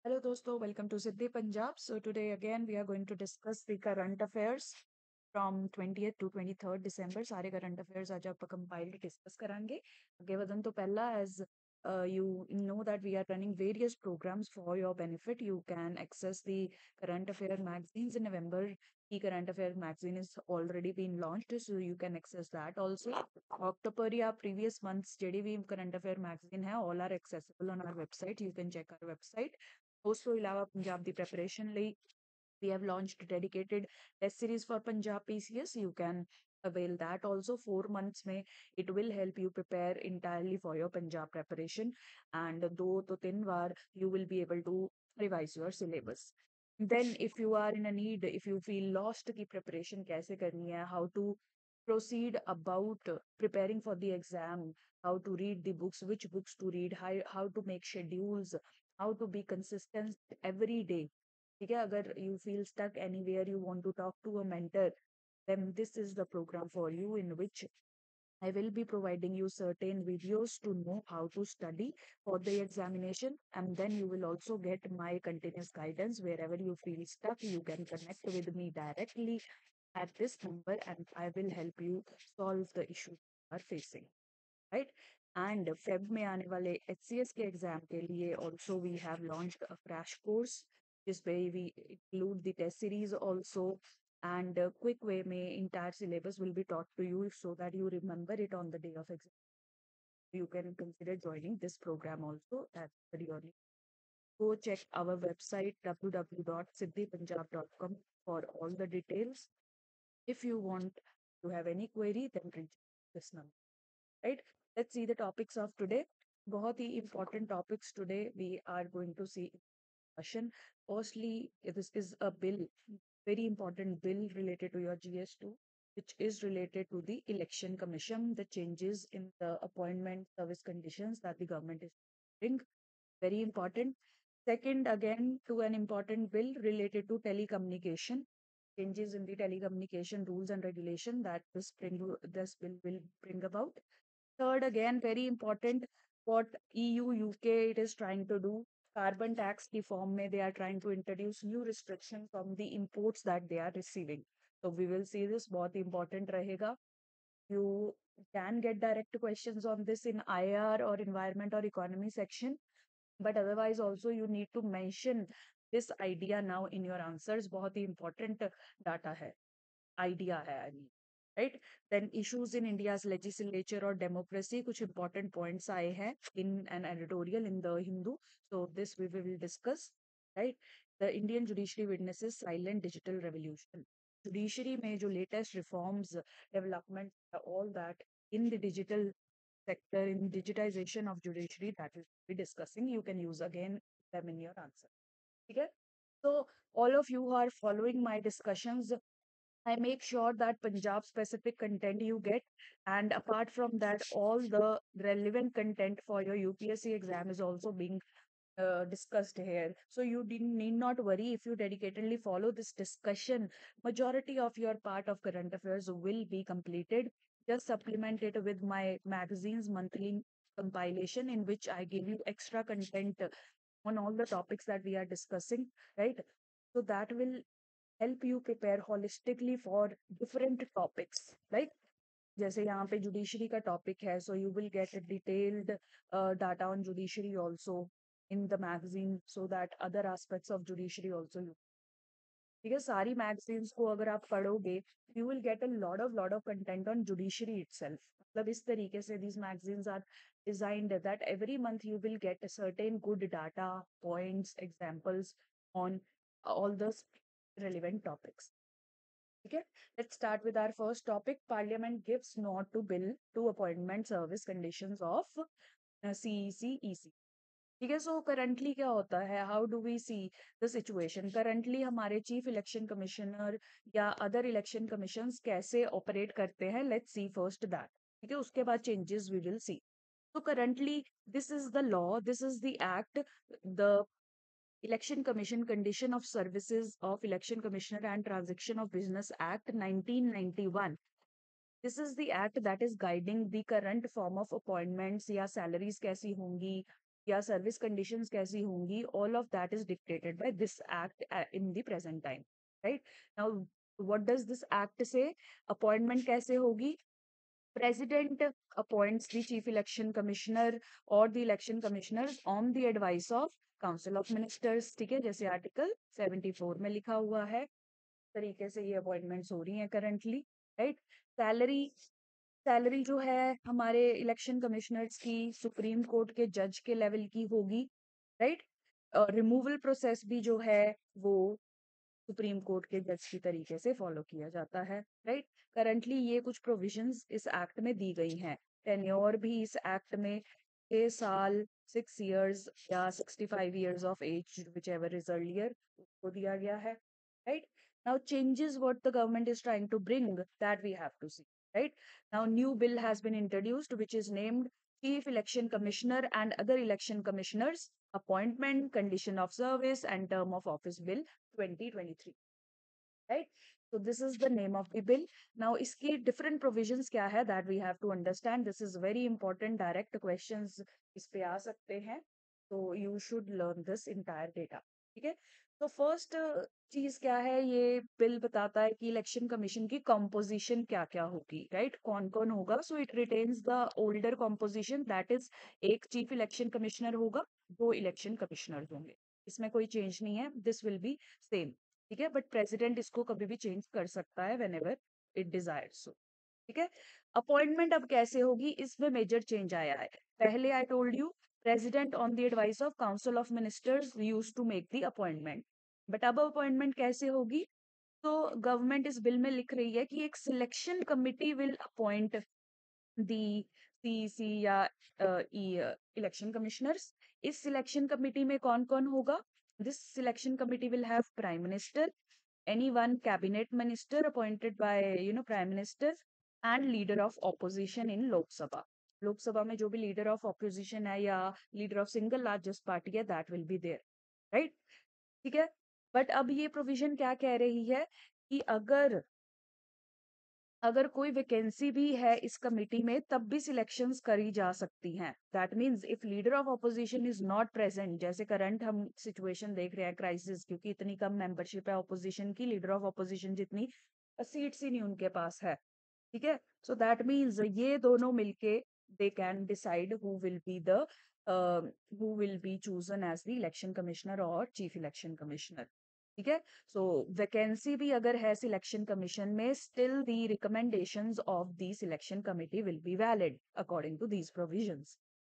Hello दोस्तों, welcome to Siddhi Punjab. So today again we are going to discuss the current affairs from 20th to 23rd December. सारे current affairs आज आप compiled discuss करेंगे. आगे बढ़ने तो पहला as you know that we are running various programs for your benefit. You can access the current affair magazines in November. The current affair magazine is already been launched, so you can access that also. October या previous months ਜਿਹੜੀ ਵੀ current affair magazine है, all are accessible on our website. You can check our website. ਉਸ ਤੋਂ ਇਲਾਵਾ ਪੰਜਾਬ ਦੀ preparation ਲਈ we have launched dedicated test series for Punjab PCS. You can avail that also. 4 months में it will help you prepare entirely for your Punjab preparation, and 2 to 3 bar you will be able to revise your syllabus. Then if you are in a need, if you feel lost कि preparation कैसे करनी है, how to proceed about preparing for the exam, how to read the books, which books to read, how to make schedules, how to be consistent every day. ठीक है, अगर you feel stuck anywhere, you want to talk to a mentor, then this is the program for you, in which I will be providing you certain videos to know how to study for the examination, and then you will also get my continuous guidance. Wherever you feel stuck, you can connect with me directly at this number, and I will help you solve the issues you are facing. Right? And Feb में आने वाले HCS के exam के लिए also we have launched a crash course, जिस पे we include the test series also, and quick way में entire syllabus will be taught to you so that you remember it on the day of exam. You can consider joining this program also. That's very early. Go check our website www.siddhipunjab.com for all the details. If you want to have any query, then reach this number. Right? Let's see the topics of today. बहुत ही important topics today we are going to see in discussion. Firstly, this is a bill, very important bill related to your GS2, which is related to the election commission, the changes in the appointment service conditions that the government is doing. Very important. Second, again, to an important bill related to telecommunication, changes in the telecommunication rules and regulation that this bill will bring about. Third, again, very important, what EU, UK it is trying to do. Carbon tax reform may they are trying to introduce new restrictions from the imports that they are receiving. So we will see this. बहुत important रहेगा. You can get direct questions on this in IR or environment or economy section, but otherwise also you need to mention this idea now in your answers. बहुत ही important data है, idea है, I mean. Right? Then issues in India's legislature or democracy, कुछ important points आए हैं in an editorial in the Hindu. So this we will discuss. Right? The Indian judiciary witnesses silent digital revolution. Judiciary में जो latest reforms, development, all that in the digital sector, in digitization of judiciary, that will be discussing. You can use again them in your answer. Okay? So all of you who are following my discussions, I make sure that Punjab specific content you get, and apart from that, all the relevant content for your UPSC exam is also being discussed here. So you need not worry if you dedicatedly follow this discussion. Majority of your part of current affairs will be completed. Just supplement it with my magazine's monthly compilation, in which I give you extra content on all the topics that we are discussing, right? So that will help you prepare holistically for different topics, right? जैसे यहाँ पे judiciary का topic है, so you will get a detailed data on judiciary also in the magazine, so that other aspects of judiciary also you, ठीक है, सारी magazines को अगर आप पढ़ोगे, you will get a lot of content on judiciary itself. मतलब इस तरीके से these magazines are designed that every month you will get a certain good data, points, examples on all the relevant topics. Okay, let's start with our first topic. Parliament gives nod to bill to appointment service conditions of CEC EC. ठीक है, so currently क्या होता है, how do we see the situation currently, हमारे chief election commissioner या other election commissions कैसे operate करते हैं. Let's see first that. ठीक है, उसके बाद changes we will see. So currently, this is the law, this is the act, the Election Commission Condition of Services of Election Commissioner and Transaction of Business Act 1991. This is the act that is guiding the current form of appointments या salaries कैसी होंगी, या service conditions कैसी होंगी, all of that is dictated by this act in the present time, right? Now what does this act से? Appointment कैसे होगी? President appoints the chief election commissioner or the election commissioners on the advice of council of ministers, ठीक है, जैसे article 74 में लिखा हुआ है, तरीके से ये अपॉइंटमेंट्स हो रही हैं करंटली, राइट? सैलरी सैलरी जो है हमारे इलेक्शन कमिश्नर्स की सुप्रीम कोर्ट के जज के लेवल की होगी, राइट? रिमूवल प्रोसेस भी जो है वो सुप्रीम कोर्ट के जज की तरीके से फॉलो किया जाता है, राइट? करंटली ये कुछ प्रोविजंस इस एक्ट में दी गई हैं। टेन्योर भी इस एक्ट में 6 साल, 6 years या 65 years of age, whichever is earlier, उसको दिया गया है, right? Now changes what the government is trying to bring, that we have to see, right? Now new bill has been introduced which is named Chief Election Commissioner and Other Election Commissioners Appointment, Condition of Service and Term of Office Bill 2023, right? So this is the name of the bill. Now iski different provisions kya hai, that we have to understand. This is very important, direct questions is pe aa sakte hain, so you should learn this entire data, ठीक है? तो first चीज क्या है, ये bill बताता है कि इलेक्शन कमीशन की कंपोजिशन क्या क्या होगी, राइट? कौन कौन होगा? So it retains the older composition, that is एक चीफ इलेक्शन कमिश्नर होगा, 2 इलेक्शन कमिश्नर होंगे, इसमें कोई चेंज नहीं है, दिस विल बी सेम, ठीक है? बट प्रेसिडेंट इसको कभी भी चेंज कर सकता है व्हेन एवर इट डिजायर्स, सो ठीक है? अपॉइंटमेंट अब कैसे होगी, इसमें मेजर चेंज आया है। पहले I told you president on the advice of council of ministers used to make the appointment, but अब अपॉइंटमेंट कैसे होगी? तो गवर्नमेंट इस बिल में लिख रही है कि एक selection committee will appoint the CEC या इलेक्शन कमिश्नर्स। इस सिलेक्शन कमिटी में कौन कौन होगा? This selection committee will have prime minister, any one cabinet minister appointed by prime minister, and leader of opposition in Lok Sabha. Lok Sabha में जो भी लीडर ऑफ ऑपोजिशन है या leader of single largest party है, that will be there, right? ठीक है? But अब ये प्रोविजन क्या कह रही है कि अगर अगर कोई वैकेंसी भी है इस कमिटी में, तब भी सिलेक्शंस करी जा सकती हैं। That means if leader of opposition is not present, जैसे करंट हम सिचुएशन देख रहे हैं क्राइसिस, क्योंकि इतनी कम मेंबरशिप है ऑपोजिशन की, लीडर ऑफ ऑपोजिशन जितनी सीट्स ही नहीं उनके पास है, ठीक है? सो दैट मींस ये दोनों मिलके they can decide who will be chosen as the election commissioner और चीफ इलेक्शन कमिश्नर, ठीक है? सो वैकेंसी भी अगर है सिलेक्शन कमीशन में, still the recommendations of the selection committee will be valid according to these provisions,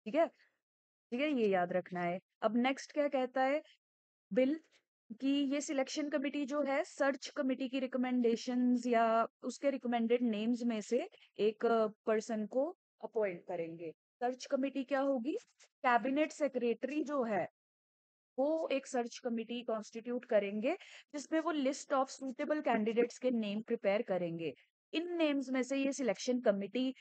ठीक है? ठीक है, ये याद रखना है। अब नेक्स्ट क्या कहता है बिल, कि ये सिलेक्शन कमिटी जो है सर्च कमिटी की रिकमेंडेशंस या उसके रिकमेंडेड नेम्स में से एक पर्सन को अपॉइंट करेंगे। सर्च कमिटी क्या होगी? कैबिनेट सेक्रेटरी जो है वो एक सर्च कमिटी कॉन्स्टिट्यूट करेंगे, जिसमें वो लिस्ट ऑफ सूटेबल कैंडिडेट्स के नेम प्रिपेयर करेंगे। इन नेम्स में से ये सिलेक्शन कमिटी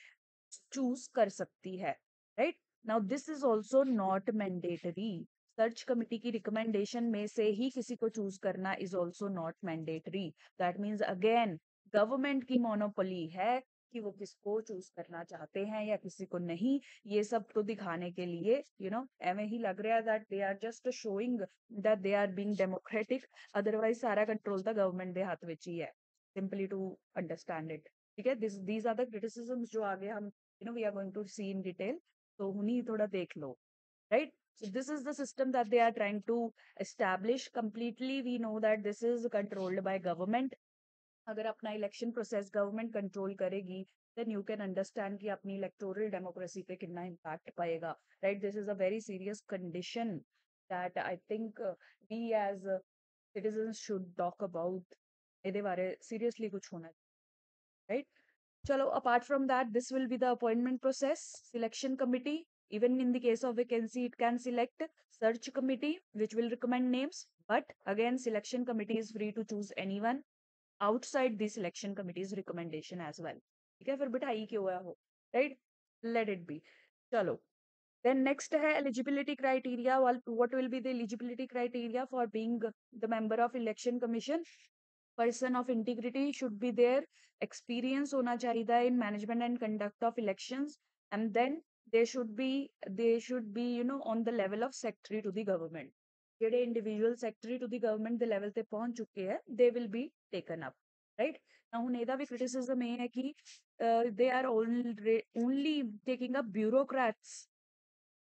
चूज कर सकती है, right? Now this is also not mandatory. Search committee की रिकमेंडेशन में से ही किसी को चूज करना is also not mandatory. That means again government की मोनोपोली है कि वो किसको चूज करना चाहते हैं या किसी को नहीं। ये सब तो दिखाने के लिए एਵੇਂ ही लग रहा है that they are just showing that they are being democratic, otherwise सारा कंट्रोल तो गवर्नमेंट ਦੇ ਹੱਥ ਵਿੱਚ ਹੀ ਹੈ, सिंपली टू अंडरस्टैंड इट, ठीक है? दीज आर द क्रिटिसिज्म्स जो आगे हम we are going to see in detail, तो उन्हीं थोड़ा देख लो, right? So this is the system that they are trying to establish. Completely we know that this is controlled by government. अगर अपना election process government control करेगी, then you can understand कि अपनी electoral democracy पे कितना impact पाएगा, right? This is a very serious condition that I think we as citizens should talk about, ਇਹਦੇ ਬਾਰੇ सीरियसली कुछ होना, राइट? चलो, apart from that, this will be the appointment process. Selection committee, even in the case of vacancy, it can select search committee, which will recommend names. But again, selection committee is free to choose anyone outside the selection committee's recommendation as well. ठीक है? फिर बिठाई क्यों है हो, right? Let it be. चलो, then next है eligibility criteria. What will be the eligibility criteria for being the member of election commission? Person of integrity should be there, experience होना चाहिए in management and conduct of elections, and then they should be on the level of secretary to the government. ਜਿਹੜੇ individual secretary to the government ਦੇ level ਤੇ ਪਹੁੰਚ ਚੁੱਕੇ ਹੈ, they will be taken up, right? now ਹੁਣ ਇਹਦਾ ਵੀ criticism ਇਹ ਹੈ ਕਿ they are only taking up bureaucrats,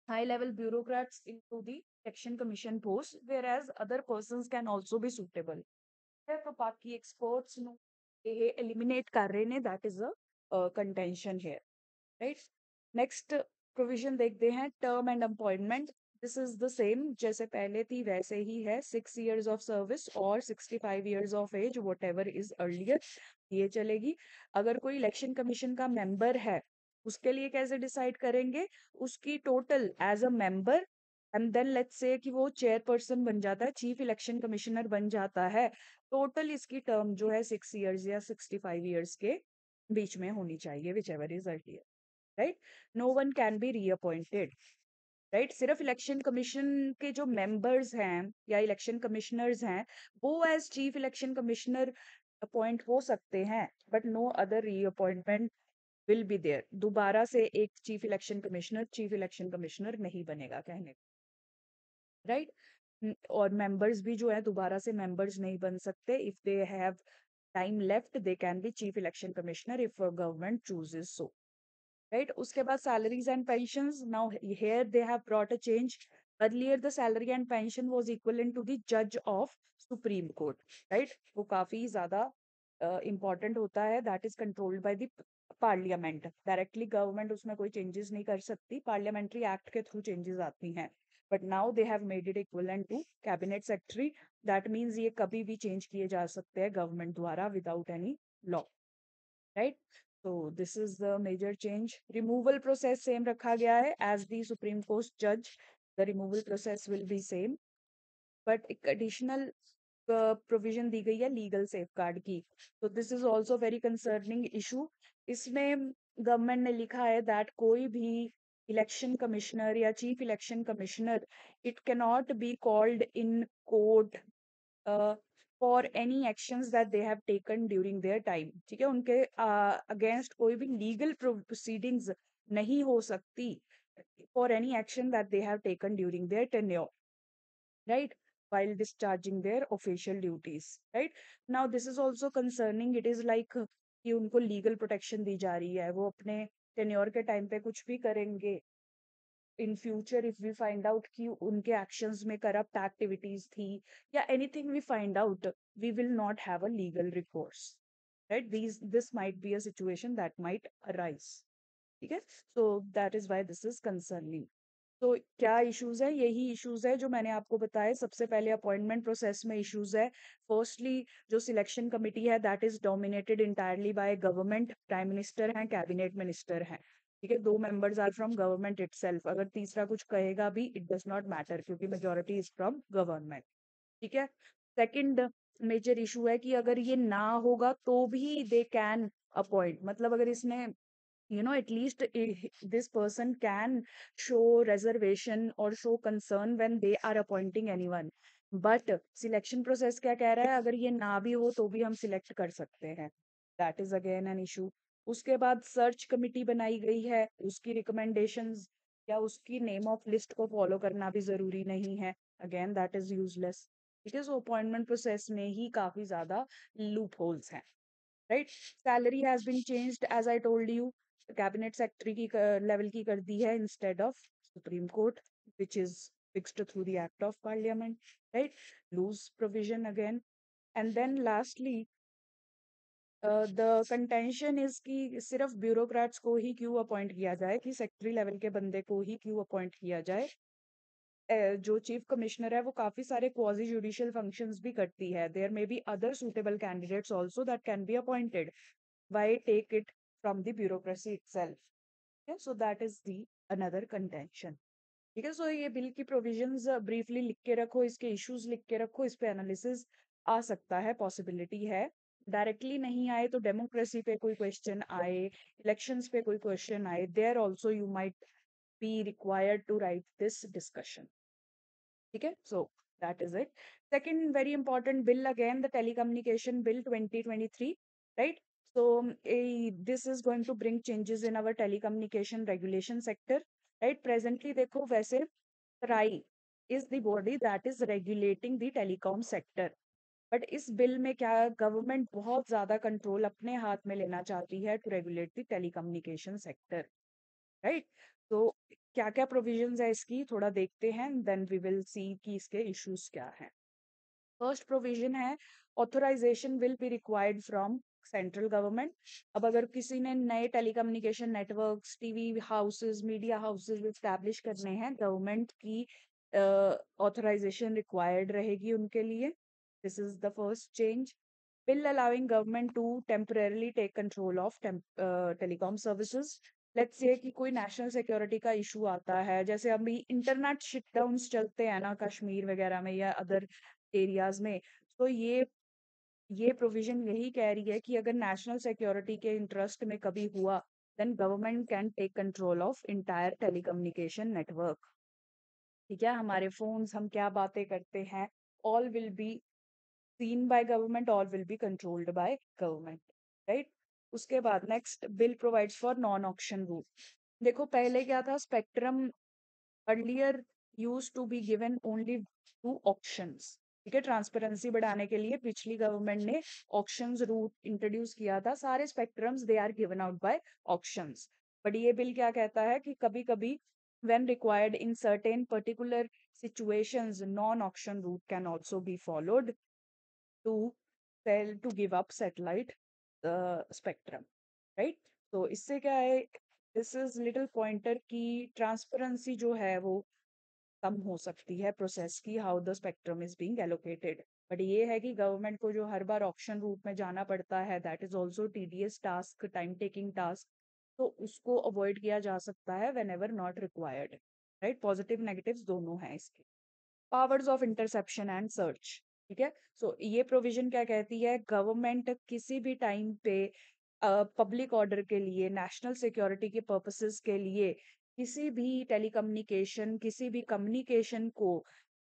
high level bureaucrats into the election commission post, whereas other persons can also be suitable. तो बाकी experts ਨੂੰ ਇਹ eliminate ਕਰ ਰਹੇ ਨੇ, that is a contention here, right? next provision देखते हैं, term and appointment. this is the same जैसे पहले थी वैसे ही है, 6 years of service और 65 years of age, whatever is earlier, ये चलेगी. अगर कोई इलेक्शन कमीशन का मेंबर है, उसके लिए कैसे डिसाइड करेंगे? उसकी total age a member, and then let's say कि वो चेयरपर्सन बन जाता है, चीफ इलेक्शन कमिश्नर बन जाता है, टोटल इसकी टर्म जो है 6 years या 65 years के बीच में होनी चाहिए, whichever is earlier, right? No one can be reappointed, right? सिर्फ इलेक्शन कमीशन के जो मेंबर्स हैं या इलेक्शन कमिश्नर्स हैं, वो as chief election commissioner appoint हो सकते हैं, but no other reappointment will be there. दोबारा से एक चीफ इलेक्शन कमिश्नर नहीं बनेगा, कहने, राइट? और मेंबर्स भी जो है दोबारा से मेंबर्स नहीं बन सकते. If they have time left, they can be chief election commissioner if government chooses so, right? उसके बाद salaries and pensions. Now here they have brought a change. Earlier the salary and pension was equivalent to the judge of Supreme Court, right? वो काफी ज्यादा important होता है. That is controlled by the parliament. Directly government उसमें कोई changes नहीं कर सकती. Parliamentary act के through changes आती हैं. But now they have made it equivalent to cabinet secretary. That means ये कभी भी change किए जा सकते हैं government द्वारा without any law, right? So this is the major change. Removal process same रखा गया है as the Supreme Court judge. The removal process will be same, but एक additional provision दी गई है legal safeguard की. So this is also very concerning issue. इसमें government ने लिखा है that कोई भी election commissioner या chief election commissioner, it cannot be called in court uh, for any actions that they have taken during their time. ठीक है, उनके against कोई भी legal proceedings नहीं हो सकती for any action that they have taken during their tenure, right? While discharging their official duties, right? Now this is also concerning. It is like कि उनको legal protection दी जा रही है, वो अपने tenure के time पे कुछ भी करेंगे. In future if we find out कि उनके actions में corrupt activities थी या anything we find out, we will not have a legal recourse, right? This might be a situation that might arise, ठीक है? So that is why this is concerning. तो क्या issues है? यही issues है जो मैंने आपको बताए. सबसे पहले अपॉइंटमेंट प्रोसेस में इश्यूज है. फर्स्टली जो सिलेक्शन कमिटी है that is dominated entirely by government. Prime minister हैं, कैबिनेट मिनिस्टर हैं, ठीक है? 2 members are from government itself. अगर तीसरा कुछ कहेगा भी, इट डज नॉट मैटर, क्योंकि मेजोरिटी इज फ्रॉम गवर्नमेंट, ठीक है? सेकंड मेजर इशू है कि अगर ये ना होगा तो भी दे कैन अपॉइंट. मतलब अगर इसने at least this person can show reservation or show concern when they are appointing anyone. But selection process क्या कह रहा है? अगर ये ना भी हो तो भी हम select कर सकते हैं. That is again an issue. उसके बाद सर्च कमिटी बनाई गई है, उसकी recommendations या उसकी नेम ऑफ लिस्ट को फॉलो करना भी जरूरी नहीं है. अगेन दैट इज यूजलेस, ठीक है? सो अपॉइंटमेंट प्रोसेस में ही काफी ज्यादा लूप होल्स हैं, right? Salary has been changed as I told you. Cabinet secretary की लेवल की कर दी है instead of supreme court, which is fixed through the act of parliament, right? Loose provision again. And then lastly the contention is कि सिर्फ bureaucrats को ही क्यों appoint किया जाए, कि सेक्रेटरी लेवल के बंदे को ही क्यों अपॉइंट किया जाए? जो चीफ कमिश्नर है वो काफी सारे क्वाजी जुडिशियल फंक्शंस भी करती है. There may be other suitable candidates also that can be appointed. Why take it from the bureaucracy itself? So that is the another contention, ठीक है? सो ये बिल की प्रोविजंस ब्रीफली लिख के रखो, इसके इश्यूज लिख के रखो, इस पे एनालिसिस आ सकता है, पॉसिबिलिटी है. डायरेक्टली नहीं आए तो डेमोक्रेसी पे कोई क्वेश्चन आए, इलेक्शंस पे कोई क्वेश्चन आए, there also you might be required to write this discussion, ठीक है? So that is it. Second very important bill again, the telecommunication bill 2023, right? So this is going to bring changes in our telecommunication regulation sector, right? Presently, देखो वैसे TRAI is the body that is regulating the telecom sector. But इस bill में क्या government बहुत ज्यादा control अपने हाथ में लेना चाहती है to regulate the telecommunication sector, right? तो क्या क्या प्रोविजंस है इसकी थोड़ा देखते हैं, देन वी विल सी कि इसके इश्यूज क्या हैं। फर्स्ट प्रोविजन है authorization will be required from central government. अब अगर किसी ने नए telecommunication networks, TV houses, media houses establish करने हैं, गवर्नमेंट की ऑथराइजेशन रिक्वायर्ड रहेगी उनके लिए। This is the first change. Bill allowing government to temporarily take control of telecom services. Let's say कि कोई नेशनल सिक्योरिटी का इशू आता है, जैसे अभी इंटरनेट शटडाउन्स चलते हैं ना कश्मीर वगैरह में या अदर एरियाज में, तो ये प्रोविजन यही कह रही है कि अगर नेशनल सिक्योरिटी के इंटरेस्ट में कभी हुआ, then government can take control of entire telecommunication network. ठीक है, हमारे फोन्स, हम क्या बातें करते हैं, all will be seen by government, all will be controlled by government, right? उसके बाद next bill provides for non auction rule. देखो पहले क्या था, spectrum earlier used to be given only to auctions। ठीक है, ट्रांसपेरेंसी बढ़ाने के लिए पिछली गवर्नमेंट ने ऑक्शंस रूट इंट्रोड्यूस किया था, सारे spectrums they are given out by auctions. But ये बिल क्या कहता है कि कभी कभी when required in certain particular situations non auction route can also be followed to sell to give up satellite spectrum, right? तो इससे क्या है, दिस इज लिटिल पॉइंटर की ट्रांसपेरेंसी जो है वो कम हो सकती है प्रोसेस की, how the spectrum is being allocated. But ये है कि गवर्नमेंट को जो हर बार ऑक्शन रूट में जाना पड़ता है, that is also tedious task, time taking task, तो उसको अवॉइड किया जा सकता है when ever not required, right? Positive negatives दोनों हैं इसके। Powers of interception and search. ठीक है, सो ये प्रोविजन क्या कहती है, गवर्नमेंट किसी भी टाइम पे पब्लिक ऑर्डर के लिए, नेशनल सिक्योरिटी के पर्पसेस के लिए किसी भी टेलीकम्युनिकेशन, किसी भी कम्युनिकेशन को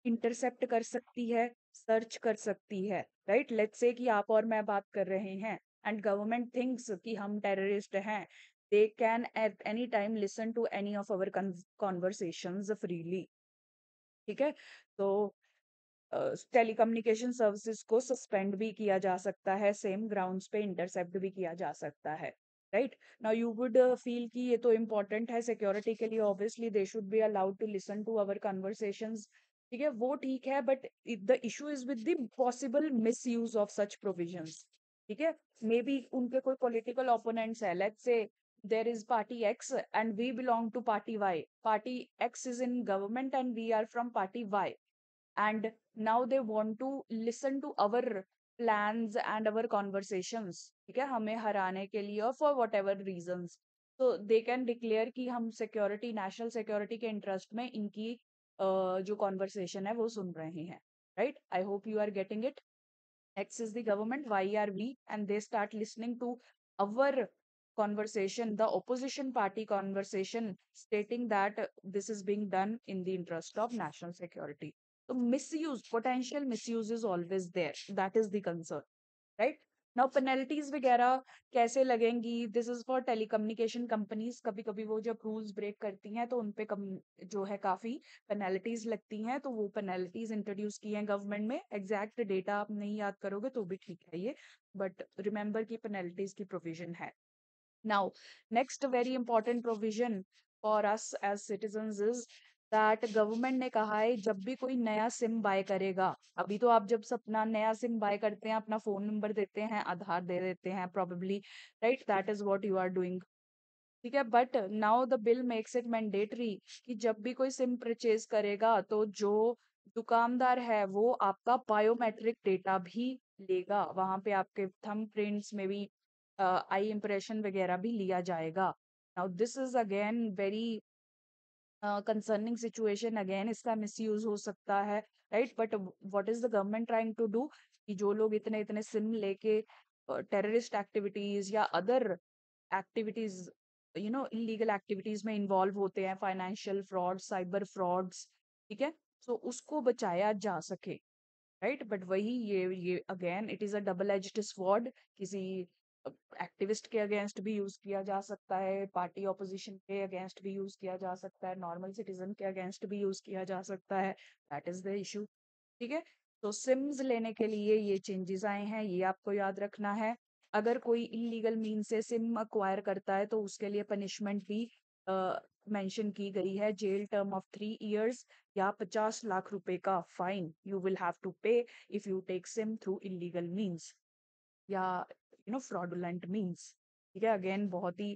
इंटरसेप्ट कर सकती है, सर्च कर सकती है, राइट? लेट्स से कि आप और मैं बात कर रहे हैं एंड गवर्नमेंट थिंक्स कि हम टेररिस्ट हैं, they can at any time listen to any of our conversations freely. ठीक है, तो टेलीकम्युनिकेशन सर्विसेज को सस्पेंड भी किया जा सकता है, सेम ग्राउंड्स पे इंटरसेप्ट भी किया जा सकता है, right? Now you would feel कि ये तो इम्पोर्टेंट है सिक्योरिटी के लिए, obviously they should be allowed to listen to our conversations. ठीक है, वो ठीक है, but the issue is with the possible misuse of such provisions. ठीक है, मे बी उनके कोई पॉलिटिकल ओपोनेंट्स है, let's say there is party X and we belong to party Y. Party X is in government and we are from party Y, and now they want to listen to our plans and our conversations, ठीक है, हमें हराने के लिए और for whatever reasons, so they can declare कि हम security, national security के इंटरेस्ट में इनकी जो कॉन्वर्सेशन है वो सुन रहे हैं, राइट? I hope you are getting it. X is the government, Y are we, and they start listening to our conversation, the opposition party conversation, stating that this is being done in the interest of national security. So misuse, potential misuse is always there. That is the concern, right? Now penalties वगैरह कैसे लगेंगी, this is for telecommunication companies. कभी कभी वो जब rules break करती हैं तो उनपे जो है काफी पेनल्टीज लगती हैं, तो वो पेनल्टीज इंट्रोड्यूस की हैं गवर्नमेंट में। एग्जैक्ट डेटा आप नहीं याद करोगे तो भी ठीक है ये, बट रिमेंबर की पेनल्टीज की प्रोविजन है। Now next very important provision for us as citizens is that government ने कहा है जब भी कोई नया सिम बाय करेगा, अभी तो आप जब अपना नया सिम बाय करते हैं अपना फोन नंबर देते हैं, आधार दे देते हैं probably, right? That is what you are doing. ठीक है, but now the bill makes it mandatory कि जब भी कोई सिम परचेज करेगा तो जो दुकानदार है वो आपका बायोमेट्रिक डेटा भी लेगा, वहां पे आपके थंब प्रिंट्स में भी आई इम्प्रेशन वगैरह भी लिया जाएगा। Now this is again very concerning situation, again इसका मिसयूज हो सकता है, right? But what is the government trying to do कि जो लोग इतने इतने सिम लेके टेररिस्ट एक्टिविटीज या अदर एक्टिविटीज, इलीगल एक्टिविटीज में इन्वॉल्व होते हैं, फाइनेंशियल फ्रॉड, साइबर फ्रॉड्स, ठीक है, सो उसको बचाया जा सके, राइट? बट वही ये again it is a double edged sword. किसी एक्टिविस्ट के अगेंस्ट भी यूज किया जा सकता है, पार्टी ऑपोजिशन के अगेंस्ट भी यूज किया जा सकता है, नॉर्मल सिटीजन के अगेंस्ट भी यूज किया जा सकता है। That is the issue. ठीक है। तो सिम्स लेने के लिए ये चेंजेस आए हैं, ये आपको याद रखना है। अगर कोई इलीगल मीन से सिम अक्वायर करता है तो उसके लिए पनिशमेंट भी मेंशन की गई है, जेल टर्म ऑफ 3 इयर्स या 50 लाख रुपए का fine you will have to pay if you take SIM through illegal means या फ्रॉडुलेंट मीन्स। ठीक है। अगेन बहुत ही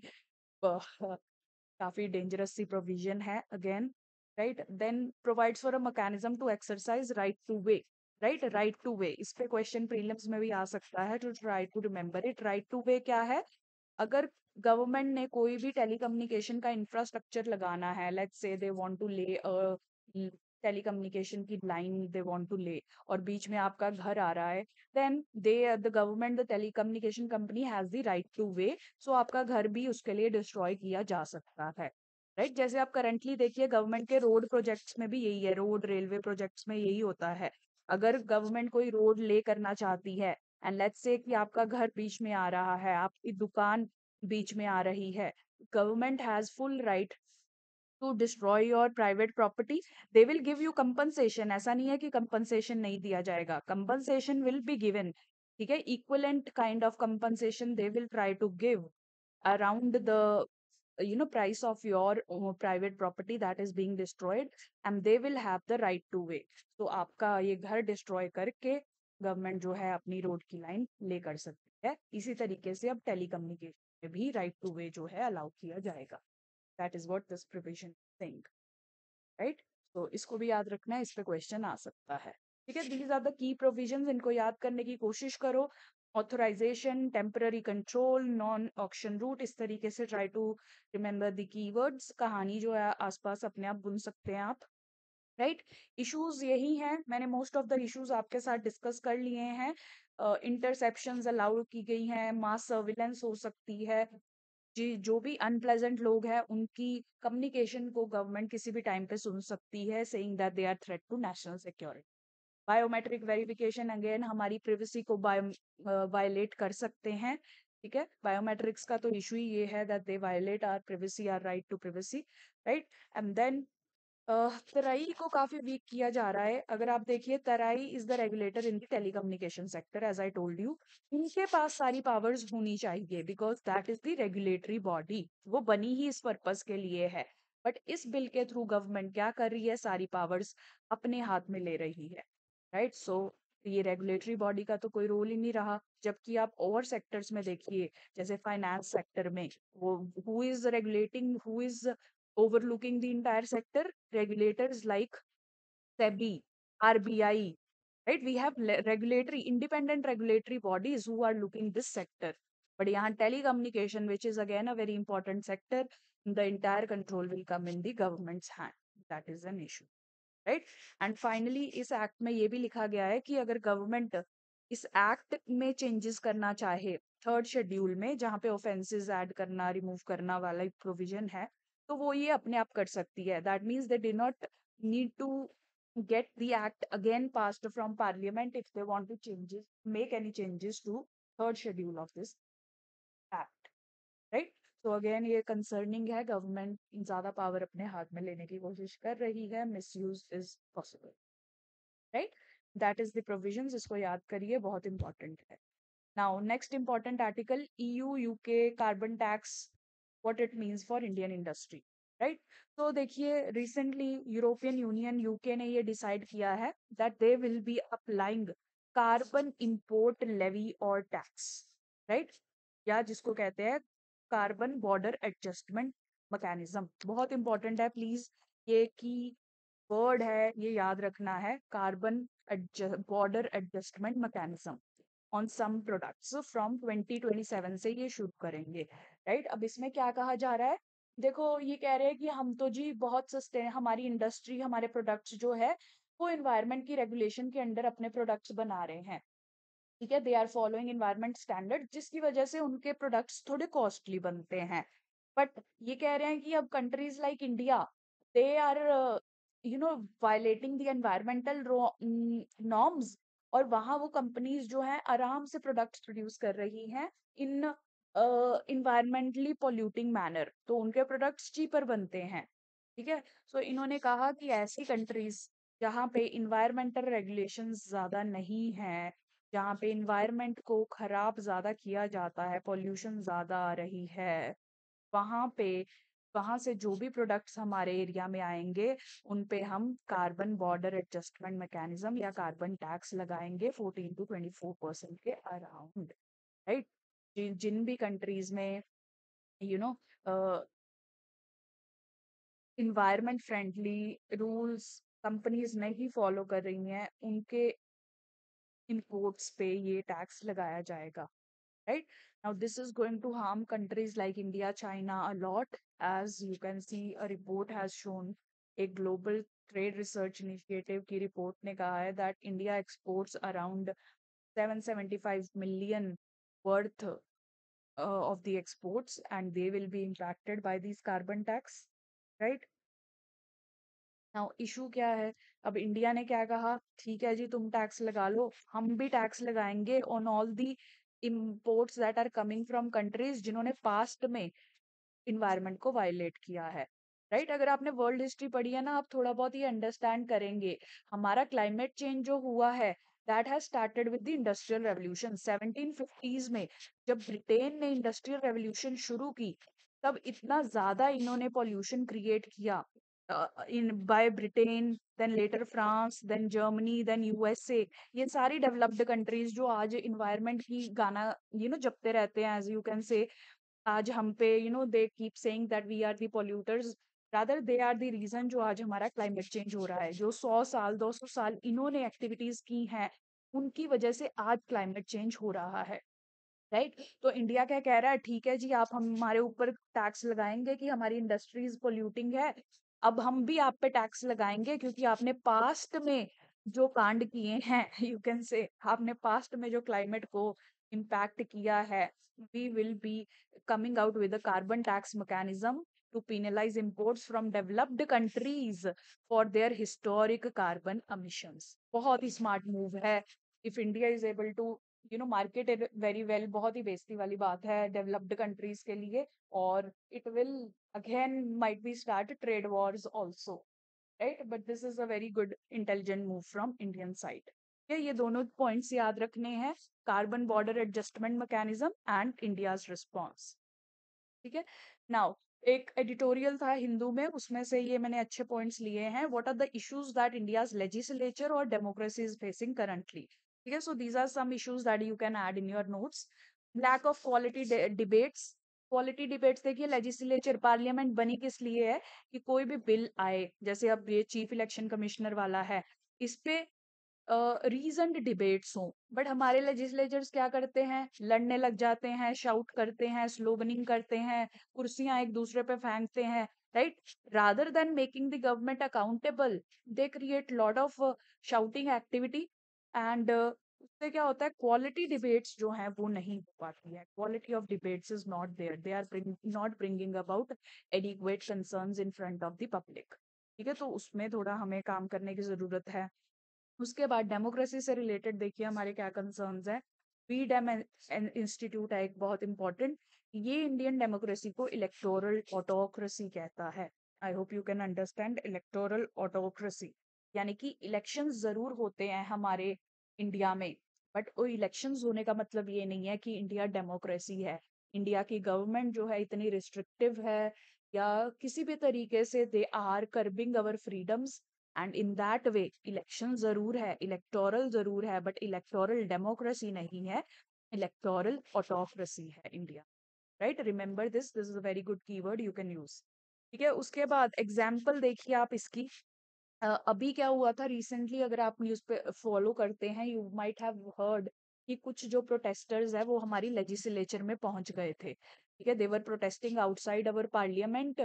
काफी डेंजरस सी प्रोविजन है again. Right. Then provides for a mechanism to exercise right to way. Right, right to way, इस पे क्वेश्चन प्रीलिम्स में भी आ सकता है, to try to remember it. Right to way क्या है? अगर गवर्नमेंट ने कोई भी टेलीकम्युनिकेशन का इंफ्रास्ट्रक्चर लगाना है, let's say they want to lay telecommunication की line they want to lay, और बीच में आपका घर आ रहा है, then the government the telecommunication company has the right to way. So आपका घर भी उसके लिए डिस्ट्रॉय किया जा सकता है। राइट। जैसे आप करंटली देखिए गवर्नमेंट के रोड प्रोजेक्ट्स में भी यही है, रोड रेलवे प्रोजेक्ट्स में यही होता है। अगर गवर्नमेंट कोई रोड ले करना चाहती है एंड लेट्स से कि आपका घर बीच में आ रहा है, आपकी दुकान बीच में आ रही है, government has full right to destroy your private property. They will give you compensation, ऐसा नहीं है कि कंपनसेशन नहीं दिया जाएगा, कंपनसेशन विल बी गिवन। ठीक है। Equivalent kind of compensation they will try to give around the price of your private property that is being destroyed, and they will have the right to way। तो आपका ये घर destroy करके government जो है अपनी रोड की line ले कर सकती है। इसी तरीके से अब टेलीकम्युनिकेशन में भी राइट टू वे जो है अलाउ किया जाएगा। That is what this provision think. Right. तो इसको भी याद रखना है, इस पे क्वेश्चन आ सकता है। ठीक है। These are the key provisions, इनको याद करने की कोशिश करो। Authorisation, temporary control, non auction route, इस तरीके से try to remember the keywords. कहानी जो है आसपास अपने आप बुन सकते हैं आप। राइट। इश्यूज यही हैं, मैंने मोस्ट ऑफ द इश्यूज आपके साथ डिस्कस कर लिए हैं। इंटरसेप्शंस अलाउ की गई हैं, मास सर्विलेंस हो सकती है, जी जो भी अनप्लेजेंट लोग हैं उनकी कम्युनिकेशन को गवर्नमेंट किसी भी टाइम पे सुन सकती है, saying that they are threat to national security. Biometric verification again हमारी प्रिवेसी को वायलेट कर सकते हैं। ठीक है। बायोमेट्रिक्स का तो इशू ही ये है that they violate our privacy, our right to privacy. Right. And then TRAI को काफी वीक किया जा रहा है। अगर आप देखिए, TRAI is the regulator in the telecommunication sector, as I told you. उनके पास सारी पावर्स होनी चाहिए because that is the regulatory body, वो बनी ही इस पर्पस के लिए है। बट इस बिल के थ्रू गवर्नमेंट क्या कर रही है, सारी पावर्स अपने हाथ में ले रही है। राइट। सो ये रेगुलेटरी बॉडी का तो कोई रोल ही नहीं रहा। जबकि आप और सेक्टर्स में देखिए, जैसे फाइनेंस सेक्टर में, वो who is regulating, who is overlooking the entire sector? Regulators like SEBI, RBI, right? We have regulatory, independent regulatory bodies who are looking this sector. But यहाँ telecommunication, which is again a very important sector, the entire control will come in the government's hand. That is an issue, right? And finally, इस act में ये भी लिखा गया है कि अगर गवर्नमेंट इस एक्ट में चेंजेस करना चाहे, थर्ड शेड्यूल में जहाँ पे ऑफेंसेस ऐड करना, रिमूव करना वाला प्रोविजन है, तो वो ये अपने आप कर सकती है। That means they do not need to get the act again passed from parliament if they want to changes, make any changes to third schedule of this act। Right. तो अगेन ये कंसर्निंग है, government ज्यादा power अपने हाथ में लेने की कोशिश कर रही है, misuse is possible. Right. That is the provisions, इसको याद करिए, बहुत इंपॉर्टेंट है। Now next important article, EU UK carbon tax, what it means for Indian industry. Right. तो देखिए रिसेंटली यूरोपियन यूनियन, यूके ने ये डिसाइड किया है that they will be applying carbon import levy और टैक्स। राइट। या जिसको कहते हैं कार्बन बॉर्डर एडजस्टमेंट मैकेनिज्म। बहुत इंपॉर्टेंट है, प्लीज ये की वर्ड है, ये याद रखना है, carbon border adjustment mechanism on some products from 2027 से ये शुरू करेंगे। राइट। अब इसमें क्या कहा जा रहा है, देखो ये कह रहे हैं कि हम तो जी बहुत सस्ते, हमारी इंडस्ट्री, हमारे प्रोडक्ट्स जो है वो एनवायरनमेंट की रेगुलेशन के अंडर अपने प्रोडक्ट्स बना रहे हैं। ठीक है। They are following environment standard, जिसकी वजह से उनके प्रोडक्ट्स थोड़े कॉस्टली बनते हैं। बट ये कह रहे हैं कि अब countries like India, they are violating the environmental norms और वहां वो कंपनीज जो है आराम से प्रोडक्ट्स प्रोड्यूस कर रही हैं इन इन्वायरमेंटली पोल्यूटिंग मैनर, तो उनके प्रोडक्ट्स चीपर बनते हैं। ठीक है। सो इन्होंने कहा कि ऐसी कंट्रीज जहाँ पे इन्वायरमेंटल रेगुलेशंस ज्यादा नहीं है, जहाँ पे इन्वायरमेंट को खराब ज्यादा किया जाता है, पोल्यूशन ज्यादा आ रही है, वहां पे वहां से जो भी प्रोडक्ट्स हमारे एरिया में आएंगे उन पे हम कार्बन बॉर्डर एडजस्टमेंट मैकेनिज्म या कार्बन टैक्स लगाएंगे 14 to 24% के अराउंड। राइट। जिन भी कंट्रीज में you know environment friendly rules companies नहीं फॉलो कर रही हैं, उनके इम्पोर्ट्स पे ये टैक्स लगाया जाएगा। Right now, this is going to harm countries like India, China a lot. As you can see, a report has shown, a global trade research initiative की report ने कहा है that India exports around 775 million worth of the exports, and they will be impacted by these carbon tax, right? Now issue क्या है? अब India ने क्या कहा, ठीक है जी तुम टैक्स लगा लो, हम भी टैक्स लगाएंगे on all the imports that are coming from countries जिन्होंने पास्ट में इन्वायरमेंट को वायलेट किया है। राइट। अगर आपने वर्ल्ड हिस्ट्री पढ़ी है ना, आप थोड़ा बहुत ये अंडरस्टैंड करेंगे। हमारा क्लाइमेट चेंज जो हुआ है that has started with the industrial revolution 1750s में। जब ब्रिटेन ने इंडस्ट्रियल रेवोल्यूशन शुरू की, तब इतना ज्यादा इन्होंने पॉल्यूशन क्रिएट किया in by Britain, then later France, then Germany, then USA. ये सारी डेवलप्ड कंट्रीज जो आज इन्वायरमेंट की गाना जपते रहते हैं, एज यू कैन से, आज हम पे they keep saying that we are the polluters, rather they are the reason जो आज हमारा क्लाइमेट चेंज हो रहा है। जो 100 साल 200 साल इन्होंने एक्टिविटीज की हैं, उनकी वजह से आज क्लाइमेट चेंज हो रहा है। राइट। तो इंडिया क्या कह रहा है, ठीक है जी आप हमारे ऊपर टैक्स लगाएंगे कि हमारी इंडस्ट्रीज पोल्यूटिंग है, अब हम भी आप पे टैक्स लगाएंगे क्योंकि आपने पास्ट में जो कांड किए हैं यू कैन से, आपने पास्ट में जो क्लाइमेट को इम्पैक्ट किया है, we will be coming out with a carbon tax mechanism to penalize imports from developed countries for their historic carbon emissions। बहुत ही स्मार्ट मूव है। If India is able to market it very well, बहुत ही बेइज्जती वाली बात है developed countries के लिए। और it will again might be start trade wars also, right? But this is a very good intelligent move from Indian side। ये दोनों पॉइंट्स याद रखने हैं, carbon border adjustment mechanism and India's response. ठीक है। नाउ एक एडिटोरियल था हिंदू में, उसमें से ये मैंने अच्छे पॉइंट्स लिए हैं। What are the issues that India's legislature और डेमोक्रेसी इज फेसिंग करंटली। ठीक है। So these are some issues that you can add in your notes. Lack of quality debates. Quality debates देखिए, लेजिस्लेचर पार्लियामेंट बनी किस लिए है कि कोई भी बिल आए, जैसे अब ये चीफ इलेक्शन कमिश्नर वाला है, इस पे रीजन्ड डिबेट्स हों। बट हमारे लेजिस्लेचर्स क्या करते हैं, लड़ने लग जाते हैं, शाउट करते हैं, स्लोगनिंग करते हैं, कुर्सियां एक दूसरे पे फेंकते हैं। Right. Rather than making the government accountable, they create lot of shouting activity. And उससे क्या होता है, क्वालिटी डिबेट्स जो हैं वो नहीं हो पाती है। Quality of debates is not there, they are not bringing about adequate concerns in front of the public. ठीक है। तो उसमें थोड़ा हमें काम करने की जरूरत है। उसके बाद डेमोक्रेसी से रिलेटेड देखिए हमारे क्या कंसर्न्स हैं। बीडेम इंस्टीट्यूट है एक बहुत इंपॉर्टेंट, ये इंडियन डेमोक्रेसी को इलेक्टोरल ऑटोक्रेसी कहता है। आई hope you can understand electoral autocracy. यानी कि इलेक्शंस जरूर होते हैं हमारे इंडिया में, बट वो इलेक्शंस होने का मतलब ये नहीं है कि इंडिया डेमोक्रेसी है। इंडिया की गवर्नमेंट जो है इतनी रिस्ट्रिक्टिव है, या किसी भी तरीके से they are curbing our freedoms, and in that way election जरूर है, इलेक्टोरल जरूर है, बट इलेक्टोरल डेमोक्रेसी नहीं है, इलेक्टोरल ऑटोक्रेसी है India. Right. Remember this, this is a very good keyword you can use. ठीक है। उसके बाद एग्जाम्पल देखिए आप इसकी। अभी क्या हुआ था रिसेंटली, अगर आप न्यूज पे फॉलो करते हैं, यू माइट हैव हर्ड कि कुछ जो प्रोटेस्टर्स है वो हमारी लेजिस्लेचर में पहुंच गए थे। ठीक है। They were protesting outside our parliament,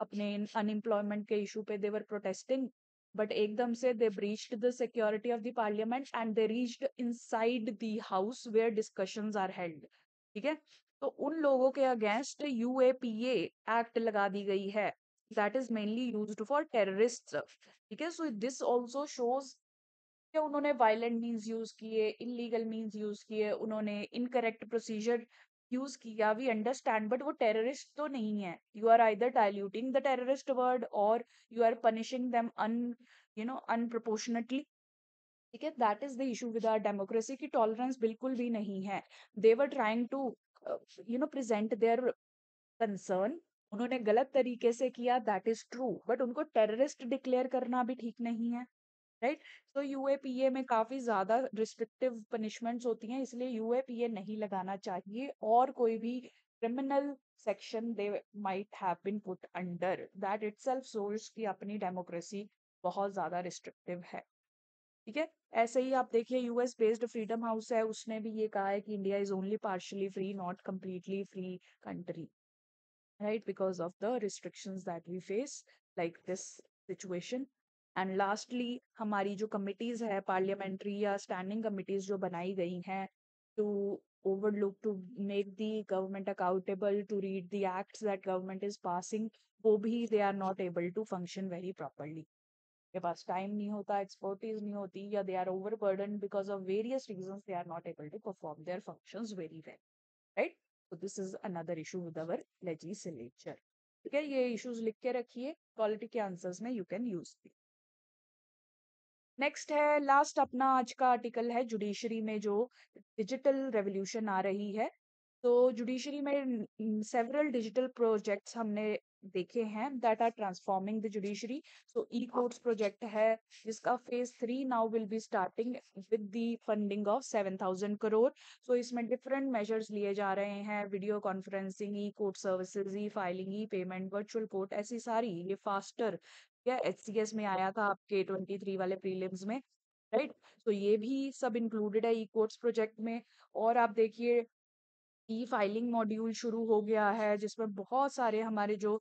अपने अनएम्प्लॉयमेंट के इशू पे देवर प्रोटेस्टिंग, बट एकदम से they breached the security of the parliament and they reached inside the house where discussions are held. ठीक है। तो उन लोगों के अगेंस्ट यूएपीए एक्ट लगा दी गई है, that is mainly used for terrorist. ठीक है। सो दिस आल्सो शोज कि उन्होंने वायलेंट मीन्स यूज किए, इलीगल मीन्स यूज किए, उन्होंने इनकरेक्ट प्रोसीजर यूज किया, वी अंडरस्टैंड, बट वो टेररिस्ट तो नहीं है. You are either diluting the terrorist word और you are punishing them unproportionately. ठीक है, that is the issue with our democracy की टॉलरेंस बिल्कुल भी नहीं है. They were trying to present their concern. उन्होंने गलत तरीके से किया, दैट इज ट्रू, बट उनको टेररिस्ट डिक्लेयर करना भी ठीक नहीं है. राइट. तो यूएपीए में काफी ज्यादा रिस्ट्रिक्टिव पनिशमेंट्स होती हैं, इसलिए यूएपीए नहीं लगाना चाहिए. और कोई भी criminal section they might have been put under that itself shows कि अपनी डेमोक्रेसी बहुत ज्यादा रिस्ट्रिक्टिव है. ठीक है. ऐसे ही आप देखिए, यूएस बेस्ड फ्रीडम हाउस है, उसने भी ये कहा है कि India is only partially free, not completely free country. right, because of the restrictions that we face like this situation. And lastly, हमारी जो committees है parliamentary या standing committees जो बनाई गई हैं to overlook, to make the government accountable, to read the acts that government is passing, वो भी they are not able to function very properly. के पास टाइम नहीं होता, एक्सपर्टीज नहीं होती, या they are overburden because of various reasons, they are not able to perform their functions very well. Right. So this is another issue with our legislature. ठीक है, ये issues लिख के रखिए, क्वालिटी के आंसर्स में यू कैन यूज. नेक्स्ट है, last अपना आज का आर्टिकल है, जुडिशरी में जो डिजिटल रेवोल्यूशन आ रही है. तो जुडिशरी में सेवरल डिजिटल प्रोजेक्ट्स हमने देखे हैं that are transforming the judiciary. So e courts project है जिसका phase 3 now will be starting with the funding of 7,000 crore. So इसमें डिफरेंट मेजर्स लिए जा रहे हैं, video conferencing, e court services, e filing, e payment, virtual court, ऐसी सारी ये फास्टर. या एचसीएस में आया था आपके 23 वाले प्रीलिम्स में. राइट. तो ये भी सब इंक्लूडेड है ई कोर्ट्स प्रोजेक्ट में. और आप देखिए, ई फाइलिंग मॉड्यूल शुरू हो गया है जिसमें बहुत सारे हमारे जो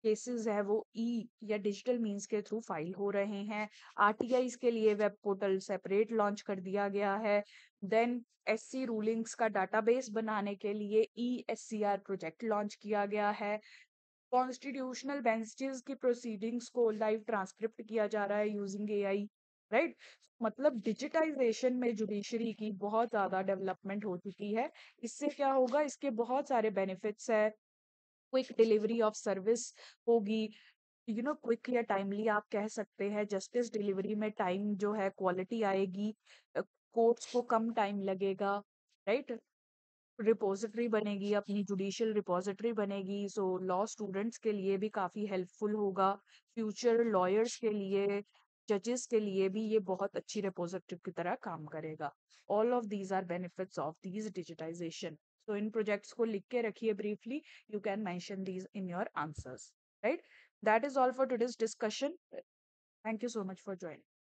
केसेस है वो ई या डिजिटल मीन्स के थ्रू फाइल हो रहे हैं. आरटीआई के लिए वेब पोर्टल सेपरेट लॉन्च कर दिया गया है. देन एससी रूलिंग्स का डाटाबेस बनाने के लिए ई एससीआर प्रोजेक्ट लॉन्च किया गया है. कॉन्स्टिट्यूशनल बेंचेस की प्रोसीडिंग्स को लाइव ट्रांसक्रिप्ट किया जा रहा है यूजिंग एआई. राइट. मतलब डिजिटाइजेशन में जुडिशरी की बहुत ज्यादा डेवलपमेंट हो चुकी है. इससे क्या होगा, इसके बहुत सारे बेनिफिट्स है. क्विक डिलीवरी ऑफ सर्विस होगी, क्विक या टाइमली आप कह सकते हैं. जस्टिस डिलीवरी में टाइम जो है क्वालिटी आएगी, कोर्ट्स को कम टाइम लगेगा. राइट. रिपोजिटरी बनेगी, अपनी जुडिशियल रिपोजिटरी बनेगी, सो लॉ स्टूडेंट्स के लिए भी काफ़ी हेल्पफुल होगा. फ्यूचर लॉयर्स के लिए, जजेस के लिए भी ये बहुत अच्छी रिपोजिटरी की तरह काम करेगा. All of these are benefits of these digitisation. So इन प्रोजेक्ट्स को लिख के रखिए briefly, you can mention these in your answers. Right. That is all for today's discussion. Thank you so much for joining.